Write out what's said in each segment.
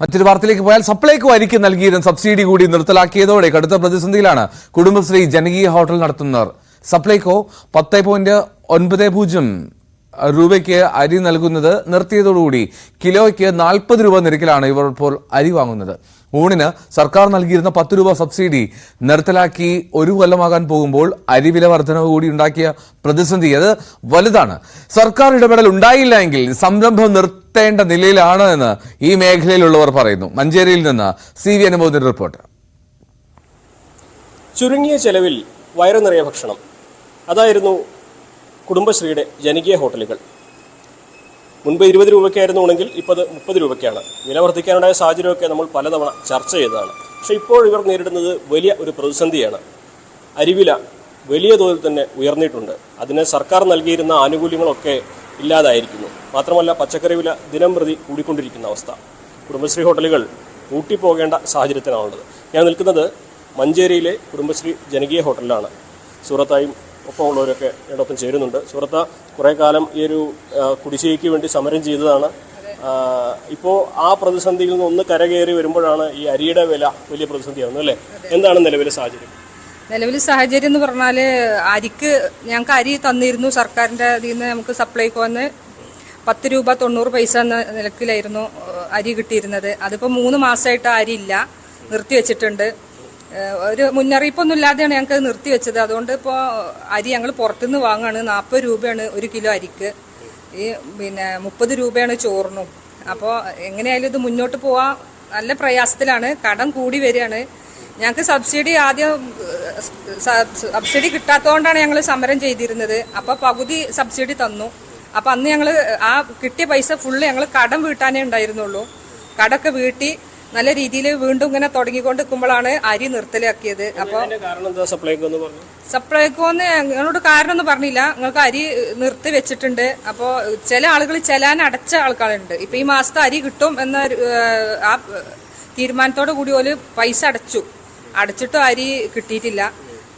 മറ്റൊരു വാർത്തയിലേക്ക് പോയാൽ സപ്ലൈകോ അരിക്ക് നൽകിയിരുന്ന സബ്സിഡി കൂടി നിർത്തലാക്കിയതോടെ കടുത്ത പ്രതിസന്ധിയിലാണ് കുടുംബശ്രീ ജനകീയ ഹോട്ടൽ നടത്തുന്നവർ. സപ്ലൈകോ 10.90 രൂപയ്ക്ക് അരി നൽകുന്നത് നിർത്തിയതോടുകൂടി കിലോയ്ക്ക് 40 രൂപ നിരക്കിലാണ് ഇവർ ഇപ്പോൾ അരി വാങ്ങുന്നത്. ഊണിന് സർക്കാർ നൽകിയിരുന്ന 10 രൂപ സബ്സിഡി നിർത്തലാക്കി ഒരു കൊല്ലമാകാൻ പോകുമ്പോൾ അരി വില വർധനവ് കൂടി ഉണ്ടാക്കിയ പ്രതിസന്ധി അത് വലുതാണ്. സർക്കാർ ഇടപെടൽ ഉണ്ടായില്ല എങ്കിൽ സംരംഭം നിർത്തേണ്ട നിലയിലാണ് എന്ന് ഈ മേഖലയിലുള്ളവർ പറയുന്നു. മഞ്ചേരിയിൽ നിന്ന് CV അനുമോദിന്റെ റിപ്പോർട്ട്. ചുരുങ്ങിയ ചെലവിൽ വയറു നിറയെ ഭക്ഷണം, അതായിരുന്നു കുടുംബശ്രീയുടെ ജനകീയ ഹോട്ടലുകൾ. മുൻപ് 20 രൂപയ്ക്കായിരുന്നുവെങ്കിൽ ഇപ്പോൾ അത് 30 രൂപയ്ക്കാണ്. വില വർദ്ധിക്കാനുണ്ടായ സാഹചര്യമൊക്കെ നമ്മൾ പലതവണ ചർച്ച ചെയ്തതാണ്. പക്ഷേ ഇപ്പോൾ ഇവർ നേരിടുന്നത് വലിയ ഒരു പ്രതിസന്ധിയാണ്. അരിവില വലിയ തോതിൽ തന്നെ ഉയർന്നിട്ടുണ്ട്. അതിന് സർക്കാർ നൽകിയിരുന്ന ആനുകൂല്യങ്ങളൊക്കെ ഇല്ലാതായിരിക്കുന്നു. മാത്രമല്ല, പച്ചക്കറി വില ദിനം പ്രതി കൂടിക്കൊണ്ടിരിക്കുന്ന അവസ്ഥ. കുടുംബശ്രീ ഹോട്ടലുകൾ പൂട്ടിപ്പോകേണ്ട സാഹചര്യത്തിലാണുള്ളത്. ഞാൻ നിൽക്കുന്നത് മഞ്ചേരിയിലെ കുടുംബശ്രീ ജനകീയ ഹോട്ടലിലാണ്. സൂറത്തായും ഒപ്പമുള്ളവരൊക്കെ എന്നോടൊപ്പം ചേരുന്നുണ്ട്. സൂറത്ത കുറേ കാലം ഈ ഒരു കുടിശ്ശികയ്ക്ക് വേണ്ടി സമരം ചെയ്തതാണ്. ഇപ്പോൾ ആ പ്രതിസന്ധിയിൽ നിന്ന് ഒന്ന് കരകയറി വരുമ്പോഴാണ് ഈ അരിയുടെ വില വലിയ പ്രതിസന്ധിയാവുന്നത് അല്ലേ? എന്താണ് നിലവിലെ സാഹചര്യം? നിലവിലെ സാഹചര്യം എന്ന് പറഞ്ഞാൽ അരിക്ക് ഞങ്ങൾക്ക് അരി തന്നിരുന്നു സർക്കാരിൻ്റെ അതിൽ നിന്ന്. നമുക്ക് സപ്ലൈകോന്ന് 10 രൂപ 90 പൈസ എന്ന നിലക്കിലായിരുന്നു അരി കിട്ടിയിരുന്നത്. അതിപ്പോൾ 3 മാസമായിട്ട് അരി ഇല്ല, നിർത്തിവെച്ചിട്ടുണ്ട്. ഒരു മുന്നറിയിപ്പൊന്നും ഇല്ലാതെയാണ് ഞങ്ങൾക്ക് നിർത്തിവെച്ചത്. അതുകൊണ്ട് ഇപ്പോൾ അരി ഞങ്ങൾ പുറത്തുനിന്ന് വാങ്ങുകയാണ്. 40 രൂപയാണ് 1 കിലോ അരിക്ക്. ഈ 30 രൂപയാണ് ചോറിനും. അപ്പോൾ എങ്ങനെയായാലും ഇത് മുന്നോട്ട് പോവാൻ നല്ല പ്രയാസത്തിലാണ്. കടം കൂടി വരികയാണ്. ഞങ്ങൾക്ക് സബ്സിഡി കിട്ടാത്തതുകൊണ്ടാണ് ഞങ്ങൾ സമരം ചെയ്തിരുന്നത്. അപ്പോൾ പകുതി സബ്സിഡി തന്നു. അപ്പം അന്ന് ഞങ്ങൾ ആ കിട്ടിയ പൈസ ഫുള്ള് ഞങ്ങൾ കടം വീട്ടാനേ ഉണ്ടായിരുന്നുള്ളൂ. കടമൊക്കെ വീട്ടി നല്ല രീതിയിൽ വീണ്ടും ഇങ്ങനെ തുടങ്ങിക്കൊണ്ട് നിൽക്കുമ്പോഴാണ് അരി നിർത്തലാക്കിയത്. അപ്പോൾ സപ്ലൈകോന്ന് ഞങ്ങളോട് കാരണമൊന്നും പറഞ്ഞില്ല. നിങ്ങൾക്ക് അരി നിർത്തി വെച്ചിട്ടുണ്ട്. അപ്പോൾ ചില ആളുകൾ ചെലാൻ അടച്ച ആൾക്കാരുണ്ട്. ഇപ്പം ഈ മാസത്തെ അരി കിട്ടും എന്ന ആ തീരുമാനത്തോടു കൂടി ഒരു പൈസ അടച്ചിട്ടും അരി കിട്ടിയിട്ടില്ല.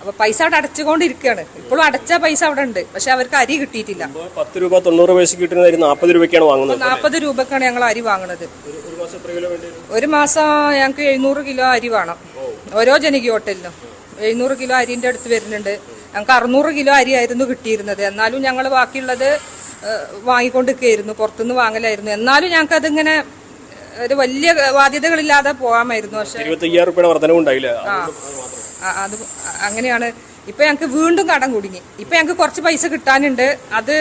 അപ്പൊ പൈസ അവിടെ അടച്ചുകൊണ്ടിരിക്കുകയാണ്. ഇപ്പോഴും അടച്ച പൈസ അവിടെ ഉണ്ട്, പക്ഷെ അവർക്ക് അരി കിട്ടിയിട്ടില്ല. 10 രൂപ 90 പൈസ കിട്ടുന്ന 40 രൂപയ്ക്കാണ് വാങ്ങുന്നത്. 40 രൂപക്കാണ് ഞങ്ങൾ അരി വാങ്ങുന്നത്. ഒരു മാസം ഞങ്ങൾക്ക് 700 കിലോ അരി വേണം. ഓരോ ജനകീയ ഹോട്ടലിനും 700 കിലോ അരിന്റെ അടുത്ത് വരുന്നുണ്ട്. ഞങ്ങൾക്ക് 600 കിലോ അരി ആയിരുന്നു കിട്ടിയിരുന്നത്. എന്നാലും ഞങ്ങൾ ബാക്കിയുള്ളത് വാങ്ങിക്കൊണ്ടിരിക്കുകയായിരുന്നു, പുറത്തുനിന്ന് വാങ്ങലായിരുന്നു. എന്നാലും ഞങ്ങൾക്ക് അതിങ്ങനെ ഒരു വലിയ ബാധ്യതകളില്ലാതെ പോകാമായിരുന്നു. പക്ഷെ 25,000 രൂപയുടെ വർധനവുണ്ടായില്ല. അത് അങ്ങനെയാണ്. ഇപ്പൊ ഞങ്ങൾക്ക് വീണ്ടും കടം കുടുങ്ങി. ഇപ്പൊ ഞങ്ങൾക്ക് കുറച്ച് പൈസ കിട്ടാനുണ്ട്. അത്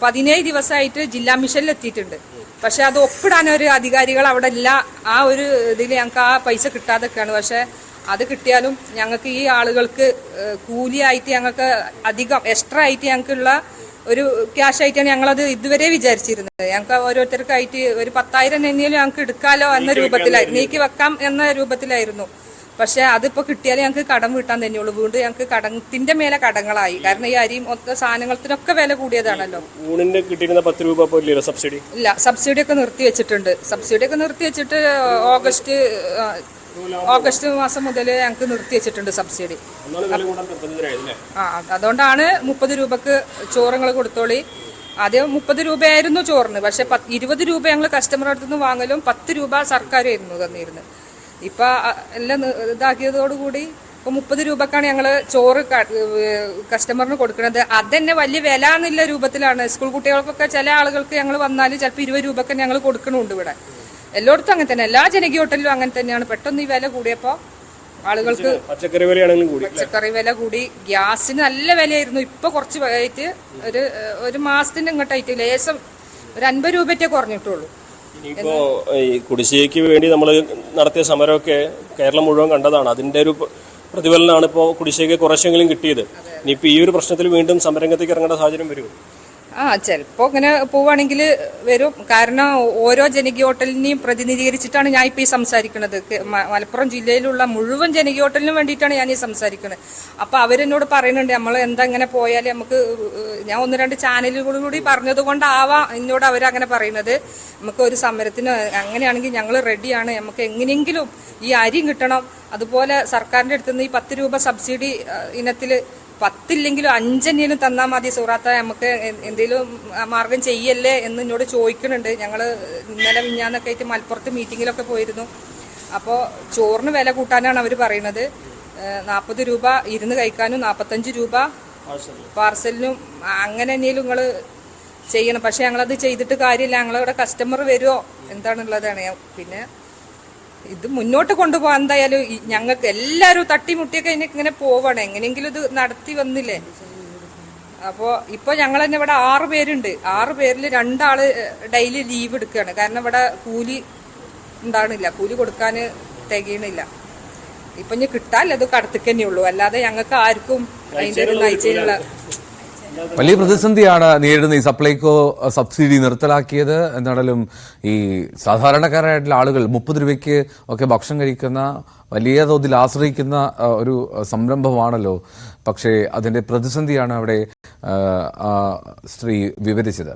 17 ദിവസമായിട്ട് ജില്ലാ മിഷനിൽ എത്തിയിട്ടുണ്ട്. പക്ഷെ അത് ഒപ്പിടാനൊരു അധികാരികൾ അവിടെ ഇല്ല. ആ ഒരു ഇതിൽ ഞങ്ങൾക്ക് ആ പൈസ കിട്ടാതൊക്കെയാണ്. പക്ഷെ അത് കിട്ടിയാലും ഞങ്ങൾക്ക് ഈ ആളുകൾക്ക് കൂലിയായിട്ട് ഞങ്ങൾക്ക് അധികം എക്സ്ട്രാ ആയിട്ട് ഞങ്ങൾക്കുള്ള ഒരു ക്യാഷ് ആയിട്ടാണ് ഞങ്ങളത് ഇതുവരെ വിചാരിച്ചിരുന്നത്. ഞങ്ങൾക്ക് ഓരോരുത്തർക്കായിട്ട് ഒരു 10,000 എന്നെങ്കിലും ഞങ്ങൾക്ക് എടുക്കാലോ എന്ന രൂപത്തിലായി നീക്കി വെക്കാം എന്ന രൂപത്തിലായിരുന്നു. പക്ഷെ അതിപ്പോൾ കിട്ടിയാലും ഞങ്ങൾക്ക് കടം വീട്ടാൻ തന്നെയുള്ളൂ. വീണ്ടും ഞങ്ങൾക്ക് കടത്തിന്റെ മേലെ കടങ്ങളായി. കാരണം ഈ അരിയും മൊത്ത സാധനങ്ങൾക്കൊക്കെ വില കൂടിയതാണല്ലോ. ഊണിന് കിട്ടിയിരുന്ന 10 രൂപ സബ്സിഡി ഇല്ല, സബ്സിഡി ഒക്കെ നിർത്തി വെച്ചിട്ടുണ്ട്. ഓഗസ്റ്റ് മാസം മുതൽ ഞങ്ങൾക്ക് നിർത്തി വെച്ചിട്ടുണ്ട് സബ്സിഡി. അതുകൊണ്ടാണ് 30 രൂപക്ക് ചോറുകൾ കൊടുത്തോളി. ആദ്യം 30 രൂപയായിരുന്നു ചോറിന്. പക്ഷെ 20 രൂപ ഞങ്ങൾ കസ്റ്റമറുടെ അടുത്തുനിന്ന് വാങ്ങലും 10 രൂപ സർക്കാരായിരുന്നു തന്നിരുന്നത്. ഇപ്പൊ എല്ലാം ഇതാക്കിയതോടുകൂടി ഇപ്പൊ 30 രൂപക്കാണ് ഞങ്ങള് ചോറ് കസ്റ്റമറിന് കൊടുക്കുന്നത്. അതന്നെ വലിയ വില എന്നുള്ള രൂപത്തിലാണ്. സ്കൂൾ കുട്ടികൾക്കൊക്കെ ചില ആളുകൾക്ക് ഞങ്ങൾ വന്നാൽ ചിലപ്പോൾ 20 രൂപക്ക് ഞങ്ങൾ കൊടുക്കണമുണ്ട്. ഇവിടെ എല്ലായിടത്തും അങ്ങനെ തന്നെ, എല്ലാ ജനകീയ ഹോട്ടലിലും അങ്ങനെ തന്നെയാണ്. പെട്ടെന്ന് ഈ വില കൂടിയപ്പോൾ ആളുകൾക്ക് പച്ചക്കറി വില കൂടി. ഗ്യാസിന് നല്ല വിലയായിരുന്നു. ഇപ്പൊ കുറച്ച് ആയിട്ട് ഒരു മാസത്തിന്റെ ഇങ്ങോട്ടായിട്ട് ലേശം ഒരു 50 രൂപയ്ക്കേ കുറഞ്ഞിട്ടുള്ളൂ. ഇനിയിപ്പോ ഈ കുടിശ്ശികയ്ക്ക് വേണ്ടി നമ്മൾ നടത്തിയ സമരമൊക്കെ കേരളം മുഴുവൻ കണ്ടതാണ്. അതിന്റെ ഒരു പ്രതിഫലനമാണ് ഇപ്പോൾ കുടിശ്ശിക കുറച്ചെങ്കിലും കിട്ടിയത്. ഇനിയിപ്പോ ഈ ഒരു പ്രശ്നത്തിൽ വീണ്ടും സമരരംഗത്തേക്ക് ഇറങ്ങേണ്ട സാഹചര്യം വരും. ചിലപ്പോ ഇങ്ങനെ പോവുകയാണെങ്കിൽ വരും. കാരണം ഓരോ ജനകീയ ഹോട്ടലിനെയും പ്രതിനിധീകരിച്ചിട്ടാണ് ഞാൻ ഇപ്പൊ ഈ സംസാരിക്കുന്നത്. മലപ്പുറം ജില്ലയിലുള്ള മുഴുവൻ ജനകീയ ഹോട്ടലിനും വേണ്ടിയിട്ടാണ് ഞാൻ ഈ സംസാരിക്കുന്നത്. അപ്പൊ അവരെന്നോട് പറയുന്നുണ്ട്, നമ്മൾ എന്താ ഇങ്ങനെ പോയാൽ നമുക്ക്, ഞാൻ 1-2 ചാനലുകളിലൂടെ പറഞ്ഞത് കൊണ്ടാവാം എന്നോട് അവരങ്ങനെ പറയുന്നത്. നമുക്ക് ഒരു സമരത്തിന് അങ്ങനെയാണെങ്കിൽ ഞങ്ങൾ റെഡിയാണ്. നമുക്ക് എങ്ങനെയെങ്കിലും ഈ അരി കിട്ടണം. അതുപോലെ സർക്കാരിന്റെ അടുത്ത് നിന്ന് ഈ 10 രൂപ സബ്സിഡി ഇനത്തിൽ 10 5 തന്നാൽ മതി സൂറാത്ത, നമുക്ക് എന്തെങ്കിലും മാർഗം ചെയ്യല്ലേ എന്ന് എന്നോട് ചോദിക്കുന്നുണ്ട്. ഞങ്ങൾ ഇന്നലെ മിഞ്ഞാന്നൊക്കെ ആയിട്ട് മലപ്പുറത്ത് മീറ്റിങ്ങിലൊക്കെ പോയിരുന്നു. അപ്പോൾ ചോറിന് വില കൂട്ടാനാണ് അവർ പറയുന്നത്. 40 രൂപ ഇരുന്ന് കഴിക്കാനും 45 രൂപ പാർസലിനും അങ്ങനെ തന്നെയും നിങ്ങൾ ചെയ്യണം. പക്ഷെ ഞങ്ങളത് ചെയ്തിട്ട് കാര്യമില്ല, ഞങ്ങളിവിടെ കസ്റ്റമർ വരുമോ എന്താണുള്ളതാണ്. പിന്നെ ഇത് മുന്നോട്ട് കൊണ്ടുപോകാൻ എന്തായാലും ഞങ്ങൾക്ക് എല്ലാവരും തട്ടിമുട്ടിയൊക്കെ ഇങ്ങനെ പോവാണ്. എങ്ങനെയെങ്കിലും ഇത് നടത്തി വന്നില്ലേ. അപ്പോൾ ഇപ്പോൾ ഞങ്ങൾ തന്നെ ഇവിടെ 6 പേരുണ്ട്. 6 പേരിൽ 2 ആള് ഡെയിലി ലീവ് എടുക്കുകയാണ്. കാരണം ഇവിടെ കൂലി ഉണ്ടാകണില്ല, കൂലി കൊടുക്കാൻ തികയണില്ല. ഇപ്പൊ ഇനി കിട്ടാല്ല, അത് കടത്തിക്ക് തന്നെ ഉള്ളൂ. അല്ലാതെ ഞങ്ങൾക്ക് ആർക്കും അതിന്റെ ഒരു നയിച്ചുള്ള വലിയ പ്രതിസന്ധിയാണ് നേരിടുന്ന ഈ സപ്ലൈകോ സബ്സിഡി നിർത്തലാക്കിയത്. എന്നാലും ഈ സാധാരണക്കാരായിട്ടുള്ള ആളുകൾ 30 രൂപയ്ക്ക് ഒക്കെ ഭക്ഷണം കഴിക്കുന്ന, വലിയ തോതിൽ ആശ്രയിക്കുന്ന ഒരു സംരംഭമാണല്ലോ. പക്ഷേ അതിന്റെ പ്രതിസന്ധിയാണ് അവിടെ സ്ത്രീ വിവരിച്ചത്.